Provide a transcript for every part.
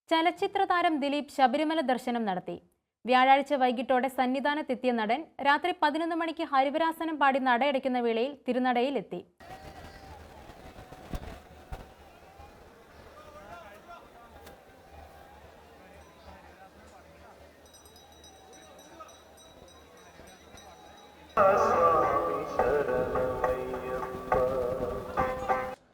ചലച്ചിത്ര താരം ദിലീപ് ശബരിമല ദർശനം നടത്തി. വ്യാഴാഴ്ച വൈകിട്ടോടെ സന്നിധാനത്തെത്തിയ നടൻ രാത്രി 11 മണിക്ക് ഹരിവരാസനം പാടി നടയടയ്ക്കുന്ന വേളയിൽ തിരുനടയിലെത്തി.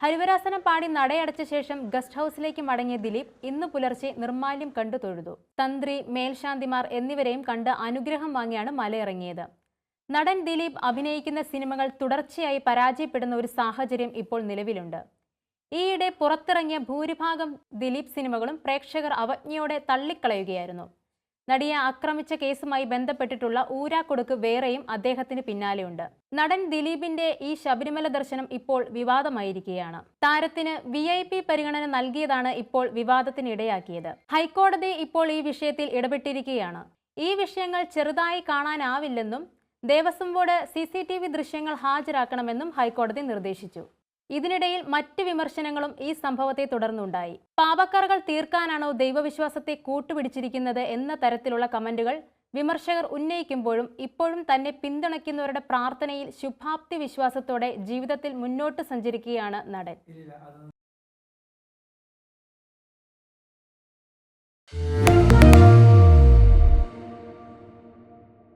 ഹരിവരാസനം പാടി നടയടച്ച ശേഷം ഗസ്റ്റ് ഹൌസിലേക്ക് മടങ്ങിയ ദിലീപ് ഇന്ന് പുലർച്ചെ നിർമ്മാല്യം കണ്ടു തൊഴുതു. തന്ത്രി, മേൽശാന്തിമാർ എന്നിവരെയും കണ്ട് അനുഗ്രഹം വാങ്ങിയാണ് മലയിറങ്ങിയത്. നടൻ ദിലീപ് അഭിനയിക്കുന്ന സിനിമകൾ തുടർച്ചയായി പരാജയപ്പെടുന്ന ഒരു സാഹചര്യം ഇപ്പോൾ നിലവിലുണ്ട്. ഈയിടെ പുറത്തിറങ്ങിയ ഭൂരിഭാഗം ദിലീപ് സിനിമകളും പ്രേക്ഷകർ അവജ്ഞയോടെ തള്ളിക്കളയുകയായിരുന്നു. നടിയെ ആക്രമിച്ച കേസുമായി ബന്ധപ്പെട്ടിട്ടുള്ള ഊരാക്കൊടുക്ക് വേറെയും അദ്ദേഹത്തിന് പിന്നാലെയുണ്ട്. നടൻ ദിലീപിന്റെ ഈ ശബരിമല ദർശനം ഇപ്പോൾ വിവാദമായിരിക്കുകയാണ്. താരത്തിന് VIP പരിഗണന നൽകിയതാണ് ഇപ്പോൾ വിവാദത്തിനിടയാക്കിയത്. ഹൈക്കോടതി ഇപ്പോൾ ഈ വിഷയത്തിൽ ഇടപെട്ടിരിക്കുകയാണ്. ഈ വിഷയങ്ങൾ ചെറുതായി കാണാനാവില്ലെന്നും ദേവസ്വം ബോർഡ് CCTV ദൃശ്യങ്ങൾ ഹാജരാക്കണമെന്നും ഹൈക്കോടതി നിർദ്ദേശിച്ചു. ഇതിനിടയിൽ മറ്റ് വിമർശനങ്ങളും ഈ സംഭവത്തെ തുടർന്നുണ്ടായി. പാപക്കറകൾ തീർക്കാനാണോ ദൈവവിശ്വാസത്തെ കൂട്ടുപിടിച്ചിരിക്കുന്നത് എന്ന തരത്തിലുള്ള കമന്റുകൾ വിമർശകർ ഉന്നയിക്കുമ്പോഴും ഇപ്പോഴും തന്നെ പിന്തുണയ്ക്കുന്നവരുടെ പ്രാർത്ഥനയിൽ ശുഭാപ്തി വിശ്വാസത്തോടെ ജീവിതത്തിൽ മുന്നോട്ട് സഞ്ചരിക്കുകയാണ് നടൻ.